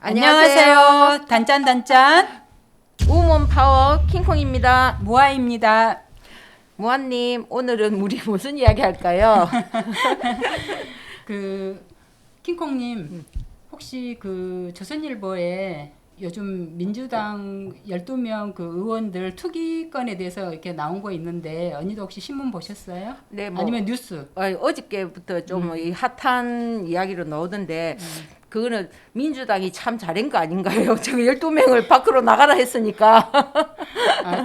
안녕하세요. 단짠단짠 우먼 파워 킹콩입니다. 모아입니다. 모아님, 오늘은 우리 무슨 이야기 할까요? 그 킹콩님 혹시 그 조선일보에 요즘 민주당 12명 그 의원들 투기 건에 대해서 이렇게 나온 거 있는데 언니도 혹시 신문 보셨어요? 네, 아니면 뉴스? 어저께부터 좀 이 핫한 이야기로 나오던데 그거는 민주당이 참 잘한 거 아닌가요? 저기 12명을 밖으로 나가라 했으니까.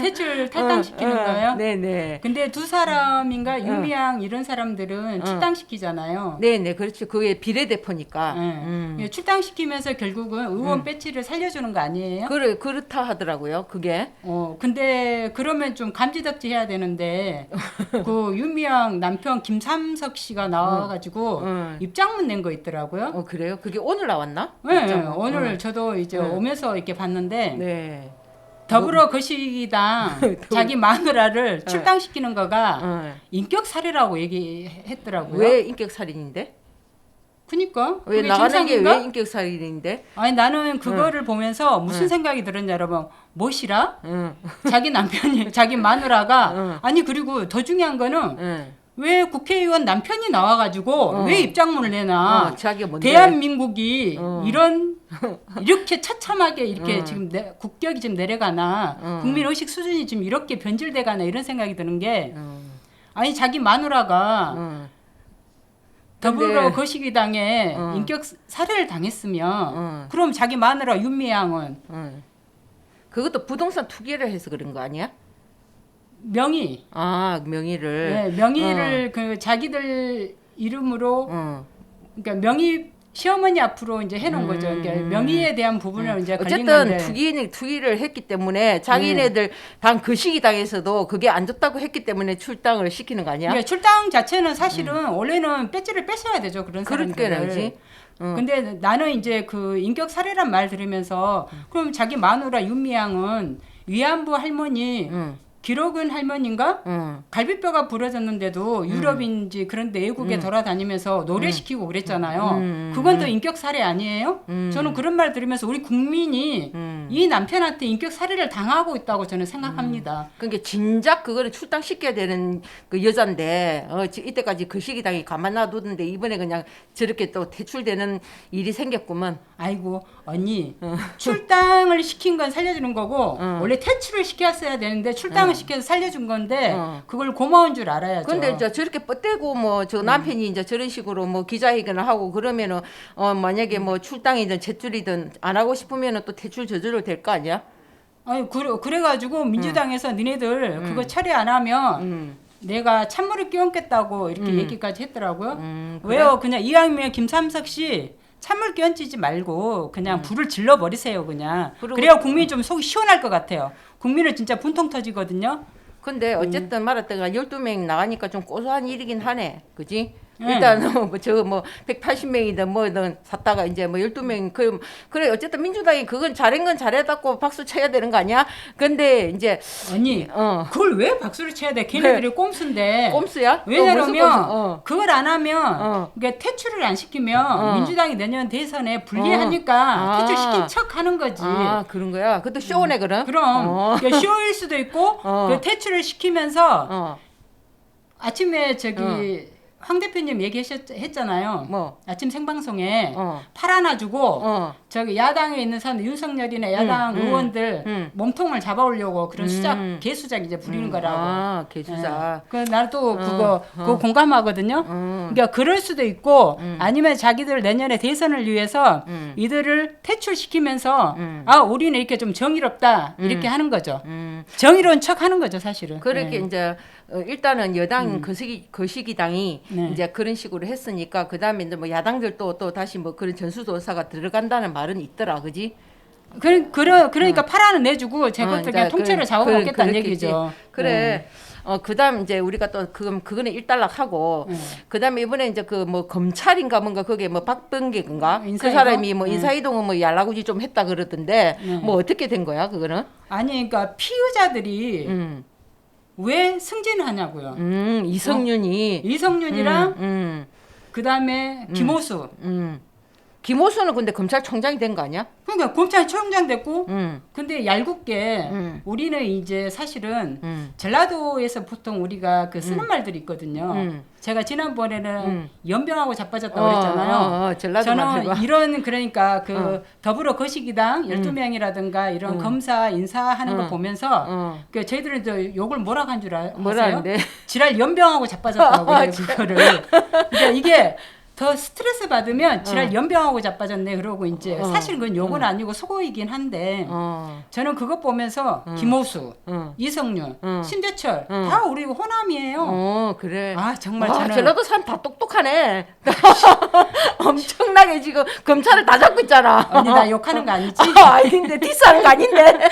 퇴출 탈당시키는 거예요? 네네. 근데 두 사람인가 윤미향 이런 사람들은 출당시키잖아요. 네네, 그렇죠. 그게 비례대표니까. 예, 출당시키면서 결국은 의원 배치를 살려주는 거 아니에요? 그렇다 하더라고요, 그게. 근데 그러면 좀 감지덕지 해야 되는데 그 윤미향 남편 김삼석 씨가 나와가지고 입장문 낸 거 있더라고요. 그래요? 그게 오늘 나왔나? 네, 오늘 저도 이제 오면서 이렇게 봤는데 네. 더불어 거시기당 자기 마누라를 출당시키는 거가 인격 살해라고 얘기했더라고요. 왜 인격살인인데? 그니까 왜 그게 나가는 게 정상인가? 왜 인격살인인데? 아니 나는 그거를 보면서 무슨 생각이 들었냐 여러분. 뭐시라? 자기 남편이 자기 마누라가 아니 그리고 더 중요한 거는 왜 국회의원 남편이 나와가지고 왜 입장문을 내나? 자기가 뭔데? 대한민국이 이렇게 처참하게 이렇게 지금 국격이 지금 내려가나? 국민 의식 수준이 지금 이렇게 변질돼가나 이런 생각이 드는 게 아니 자기 마누라가 더불어 거시기당에 인격 살해를 당했으면 그럼 자기 마누라 윤미향은 그것도 부동산 투기를 해서 그런 거 아니야? 명의 명의를. 네, 명의를 그 자기들 이름으로 그러니까 명의 시어머니 앞으로 이제 해놓은 거죠. 그러니까 명의에 대한 부분을 이제 걸린 건데 어쨌든 투기를 했기 때문에 자기네들 당 거시기당에서도 그게 안 좋다고 했기 때문에 출당을 시키는 거 아니야? 그러니까 출당 자체는 사실은 원래는 배지를 뺏어야 되죠. 그런 사람들을. 그러니까 근데 나는 이제 그 인격 살해란 말 들으면서 그럼 자기 마누라 윤미향은 위안부 할머니 기록은 할머니인가? 갈비뼈가 부러졌는데도 유럽인지 그런데 외국에 돌아다니면서 노래시키고 그랬잖아요. 그건 또 인격 살해 아니에요? 저는 그런 말 들으면서 우리 국민이 이 남편한테 인격 살해를 당하고 있다고 저는 생각합니다. 그러니까 진작 그거를 출당시켜야 되는 그 여잔데 이때까지 거시기당이 가만 놔두던데 이번에 그냥 저렇게 또 퇴출되는 일이 생겼구만. 아이고 언니 출당을 시킨 건 살려주는 거고 원래 퇴출을 시켰어야 되는데 출당을 시켜서 살려준 건데 그걸 고마운 줄 알아야죠. 근데 이제 저렇게 뻗대고 뭐 저 남편이 이제 저런 식으로 뭐 기자회견을 하고 그러면은 만약에 뭐 출당이든 퇴출이든 안 하고 싶으면은 또 퇴출 저절로 될 거 아니야? 아니 그래가지고 민주당에서 니네들 그거 처리 안 하면 내가 찬물을 끼얹겠다고 이렇게 얘기까지 했더라고요. 그래? 왜요? 그냥 이왕이면 김삼석 씨 찬물 끼얹지 말고 그냥 불을 질러 버리세요 그냥. 그래야 국민이 좀 속이 시원할 것 같아요. 국민은 진짜 분통 터지거든요. 근데 어쨌든 말했다가 12명 나가니까 좀 고소한 일이긴 하네. 그지? 일단 뭐 180명이든 뭐든 샀다가 이제 뭐 12명 그래 어쨌든 민주당이 그건 잘한 건 잘했다고 박수 쳐야 되는 거 아니야? 근데 이제 언니 그걸 왜 박수를 쳐야 돼? 걔네들이 꼼수인데. 꼼수야? 왜냐면 그걸 안 하면 그러니까 퇴출을 안 시키면 민주당이 내년 대선에 불리하니까 퇴출시킨 척 하는 거지. 그런 거야? 그것도 쇼네 그럼? 그럼 그러니까 쇼일 수도 있고 그 퇴출을 시키면서 아침에 저기 황 대표님 얘기했잖아요. 뭐? 아침 생방송에 팔아놔주고 저기 야당에 있는 사람 윤석열이나 야당 의원들 몸통을 잡아오려고 그런 개수작 이제 부리는 거라고. 개수작. 그 나도 그거 공감하거든요. 그러니까 그럴 수도 있고 아니면 자기들 내년에 대선을 위해서 이들을 퇴출시키면서 우리는 이렇게 좀 정의롭다 이렇게 하는 거죠. 정의로운 척 하는 거죠 사실은. 그렇게 이제 일단은 여당 거시기당이 이제 그런 식으로 했으니까 그 다음에 이제 뭐 야당들도 또 다시 뭐 그런 전수조사가 들어간다는 말은 있더라, 그지? 그러니까 팔아는 내주고 제것들 그냥 통째로 잡아먹겠다는 얘기죠. 그래. 그다음 이제 우리가 또 그거는 일단락하고 그다음에 이번에 이제 그 뭐 검찰인가 뭔가 그게 뭐 박범계인가 그 사람이 뭐 인사이동은 뭐 yar라구지 좀 했다 그러던데 뭐 어떻게 된 거야 그거는? 아니 그러니까 피의자들이 왜 승진하냐고요. 이성윤이 이성윤이랑 그다음에 김호수 김호수는 근데 검찰총장이 된 거 아니야? 그러니까 검찰총장 됐고, 응. 근데 얄궂게 응. 우리는 이제 사실은 응. 전라도에서 보통 우리가 그 쓰는 말들이 있거든요. 응. 제가 지난번에는 응. 연병하고 자빠졌다고 그랬잖아요. 전라도 저는 말해봐. 이런 그러니까 그 더불어 거시기당 12명이라든가 이런 응. 검사 인사하는 거 응. 보면서 응. 그 저희들은 저 욕을 뭐라고 한 줄 아세요? 뭐라는데? 지랄 연병하고 자빠졌다고 그래요, 그거를. 그러니까 이게 더 스트레스 받으면 지랄 연병하고 자빠졌네 그러고 이제 사실 그건 욕은 아니고 속어이긴 한데 저는 그것 보면서 김호수, 이성윤, 신대철 다 우리 호남이에요. 그래. 아 정말 와, 저는 전라도 사람 다 똑똑하네. 엄청나게 지금 검찰을 다 잡고 있잖아. 언니 나 욕하는 거 아니지? 아닌데 디스하는 거 아닌데.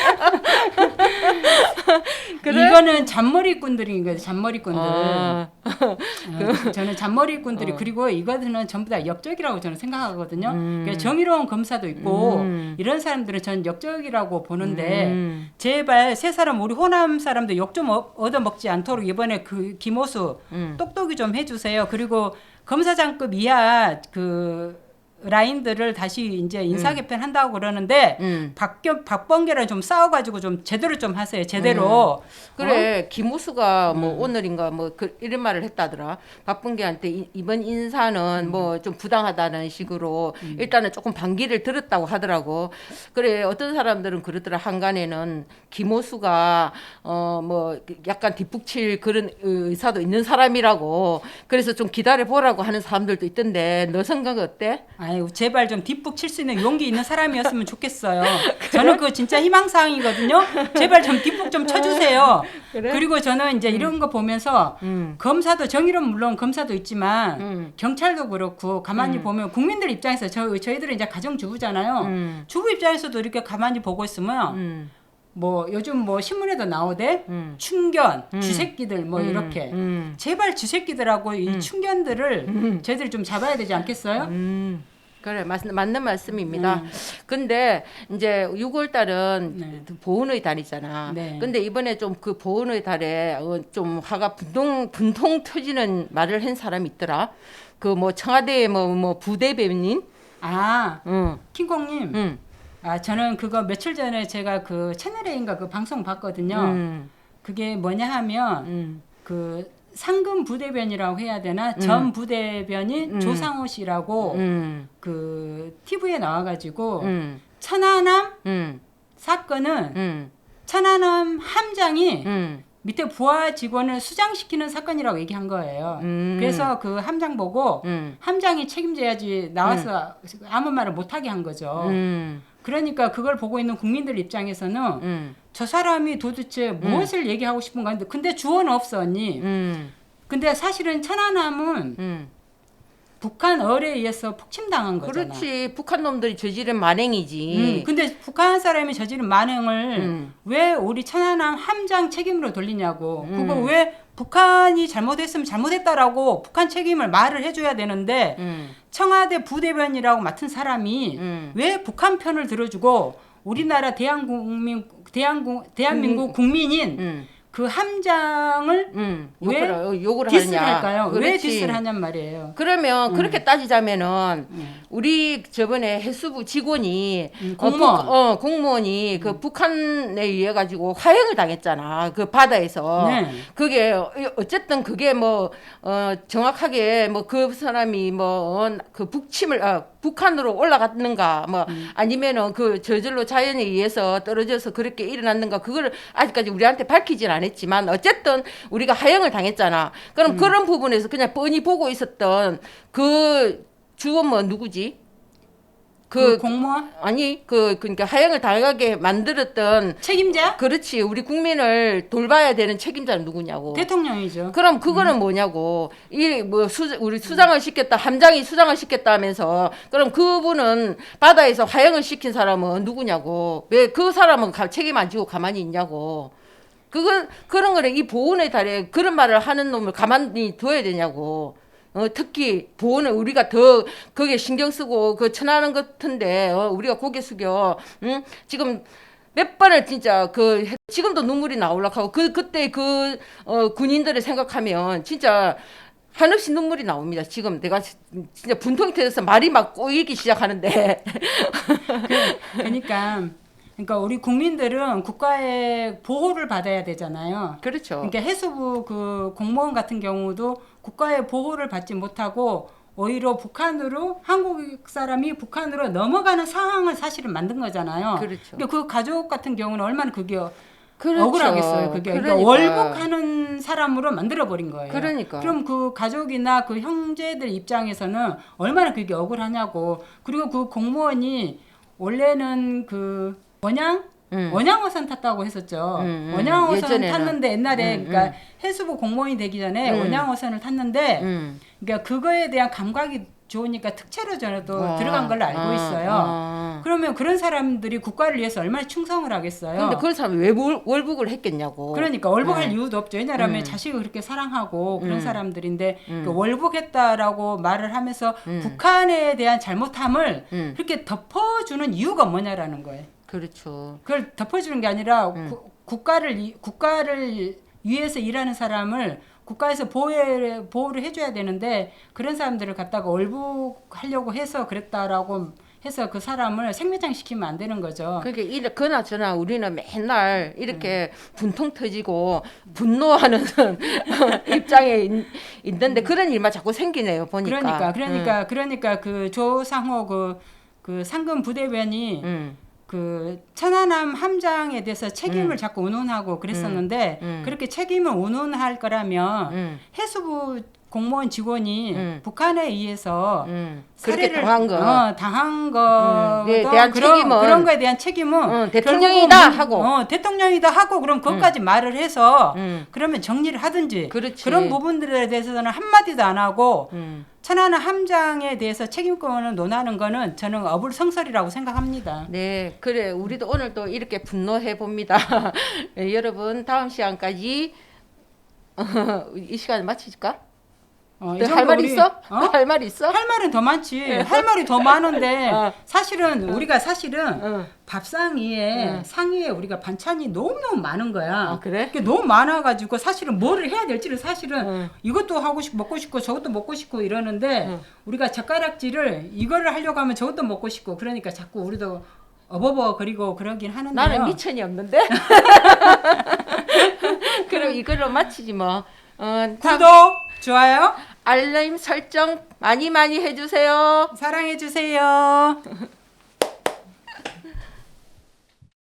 그래? 이거는 잔머리꾼들인 거예요. 잔머리꾼들. 아. 저는 잔머리꾼들이 그리고 이거는 전부 다 역적이라고 저는 생각하거든요. 그러니까 정의로운 검사도 있고 이런 사람들은 저는 역적이라고 보는데 제발 세 사람 우리 호남 사람들 욕 좀 얻어먹지 않도록 이번에 그 김호수 똑똑히 좀 해주세요. 그리고 검사장급 이하 그 라인들을 다시 이제 인사 개편한다고 그러는데 박범계랑 좀 싸워가지고 좀 제대로 좀 하세요. 제대로. 그래 김우수가 뭐 오늘인가 뭐 이런 말을 했다더라. 박bun계한테 이번 인사는 뭐 좀 부당하다는 식으로 일단은 조금 반기를 들었다고 하더라고. 그래 어떤 사람들은 그러더라. 한간에는 김우수가 뭐 약간 뒷북칠 그런 의사도 있는 사람이라고. 그래서 좀 기다려 보라고 하는 사람들도 있던데 너 생각 어때? 아유 제발 좀 뒷북 칠 수 있는 용기 있는 사람이었으면 좋겠어요. 저는 그거 진짜 희망사항이거든요. 제발 좀 뒷북 좀 쳐주세요. 그래? 그리고 저는 이제 이런 거 보면서 검사도 정의로운 물론 검사도 있지만 경찰도 그렇고 가만히 보면 국민들 입장에서 저희들은 이제 가정주부잖아요. 주부 입장에서도 이렇게 가만히 보고 있으면 뭐 요즘 뭐 신문에도 나오대 충견 쥐새끼들 뭐 이렇게 제발 쥐새끼들하고 이 충견들을 저희들이 좀 잡아야 되지 않겠어요? 그래 맞는 말씀입니다. 근데 이제 6월 달은 네. 보훈의 달이잖아. 네. 근데 이번에 좀 그 보훈의 달에 좀 화가 분통 터지는 말을 한 사람이 있더라. 그 뭐 청와대 뭐 부대변인? 아 응. 킹콩님 응. 아 저는 그거 며칠 전에 제가 그 채널A인가 그 방송 봤거든요. 그게 뭐냐 하면 그 상금 부대변이라고 해야 되나 전 부대변인 조상호 씨라고 그 TV에 나와가지고 천안함 사건은 천안함 함장이 밑에 부하 직원을 수장시키는 사건이라고 얘기한 거예요. 그래서 그 함장 보고 함장이 책임져야지 나와서 아무 말을 못하게 한 거죠. 그러니까 그걸 보고 있는 국민들 입장에서는 저 사람이 도대체 무엇을 얘기하고 싶은 건데 근데 주어는 없어 언니. 근데 사실은 천안함은 북한 어뢰에 의해서 폭침당한 거잖아. 그렇지. 북한 놈들이 저지른 만행이지. 근데 북한 사람이 저지른 만행을 왜 우리 천안함 함장 책임으로 돌리냐고. 그거 왜 북한이 잘못했으면 잘못했다라고 북한 책임을 말을 해줘야 되는데 청와대 부대변이라고 맡은 사람이 왜 북한 편을 들어주고 우리나라 대한민국 국민인 그 함장을 왜 욕을 디스를 하느냐. 할까요? 왜 그렇지. 디스를 하냔 말이에요. 그러면 그렇게 따지자면은 우리 저번에 해수부 직원이 공무원. 공무원이 그 북한에 의해 가지고 화형을 당했잖아. 그 바다에서. 네. 그게 어쨌든 그게 뭐 정확하게 뭐 그 사람이 뭐 그 북한으로 올라갔는가 뭐 아니면은 그 저절로 자연에 의해서 떨어져서 그렇게 일어났는가 그거를 아직까지 우리한테 밝히진 않았지만 어쨌든 우리가 하형을 당했잖아. 그럼 그런 부분에서 그냥 뻔히 보고 있었던 그 주원 뭐 누구지? 그 공무원? 아니 그러니까 하형을 당하게 만들었던 책임자? 그렇지. 우리 국민을 돌봐야 되는 책임자는 누구냐고. 대통령이죠. 그럼 그거는 뭐냐고. 이 뭐 우리 수장을 시켰다. 함장이 수장을 시켰다 하면서 그럼 그분은 바다에서 하형을 시킨 사람은 누구냐고. 왜 그 사람은 책임 안 지고 가만히 있냐고. 그런 거를 이 보훈의 달에 그런 말을 하는 놈을 가만히 둬야 되냐고. 특히 보훈을 우리가 더 거기에 신경 쓰고 그 천하는 것 같은데 우리가 고개 숙여 지금 몇 번을 진짜 지금도 눈물이 나오려고 하고 그때 군인들을 생각하면 진짜 한없이 눈물이 나옵니다. 지금 내가 진짜 분통이 터져서 말이 막 꼬이기 시작하는데. 그러니까 우리 국민들은 국가의 보호를 받아야 되잖아요. 그렇죠. 그러니까 해수부 그 공무원 같은 경우도 국가의 보호를 받지 못하고 오히려 한국 사람이 북한으로 넘어가는 상황을 사실은 만든 거잖아요. 그렇죠. 그러니까 그 가족 같은 경우는 얼마나 그게 그렇죠. 억울하겠어요. 그게 그러니까 월북하는 사람으로 만들어 버린 거예요. 그러니까. 그럼 그 가족이나 그 형제들 입장에서는 얼마나 그게 억울하냐고. 그리고 그 공무원이 원래는 그 원양어선 탔다고 했었죠. 원양어선 예전에는. 탔는데 옛날에 그러니까 해수부 공무원이 되기 전에 원양어선을 탔는데 그러니까 그거에 대한 감각이 좋으니까 특채로 저도 들어간 걸로 알고 있어요. 그러면 그런 사람들이 국가를 위해서 얼마나 충성을 하겠어요. 근데 그런 사람이 왜 월북을 했겠냐고. 그러니까 월북할 이유도 없죠. 왜냐하면 자식을 그렇게 사랑하고 그런 사람들인데 그 월북했다라고 말을 하면서 북한에 대한 잘못함을 그렇게 덮어주는 이유가 뭐냐라는 거예요. 그렇죠. 그걸 덮어주는 게 아니라 국가를 위해서 일하는 사람을 국가에서 보호를 해줘야 되는데 그런 사람들을 갖다가 월북하려고 해서 그랬다라고 해서 그 사람을 생매장 시키면 안 되는 거죠. 그러니까 그나저나 우리는 맨날 이렇게 분통 터지고 분노하는 입장에 있는데 그런 일만 자꾸 생기네요. 보니까. 그러니까 그 조상호 그 상금 부대변이 그 천안함 함장에 대해서 책임을 자꾸 운운하고 그랬었는데 그렇게 책임을 운운할 거라면 해수부 공무원 직원이 북한에 의해서 그렇게 당한 거에 대한 그런 거에 대한 책임은 대통령이다 하고 대통령이다 하고 그럼 그것까지 말을 해서 그러면 정리를 하든지 그렇지. 그런 부분들에 대해서는 한마디도 안 하고 천안함 함장에 대해서 책임권을 논하는 거는 저는 어불성설이라고 생각합니다. 네, 그래 우리도 오늘 또 이렇게 분노해 봅니다. 네, 여러분 다음 시간까지 이 시간을 마칠까? 할 말 있어? 할 말 있어? 할 말은 더 많지. 할 말이 더 많은데 사실은 우리가 밥상 위에 상위에 우리가 반찬이 너무너무 많은 거야. 그래? 너무 많아가지고 사실은 뭐를 해야 될지를 사실은 이것도 하고 싶고 먹고 싶고 저것도 먹고 싶고 이러는데 우리가 젓가락질을 이거를 하려고 하면 저것도 먹고 싶고 그러니까 자꾸 우리도 어버버거리고 그러긴 하는데요. 나는 미천이 없는데. 그럼 이걸로 마치지 뭐. 구독, 좋아요, 알림 설정 많이 해주세요. 사랑해주세요.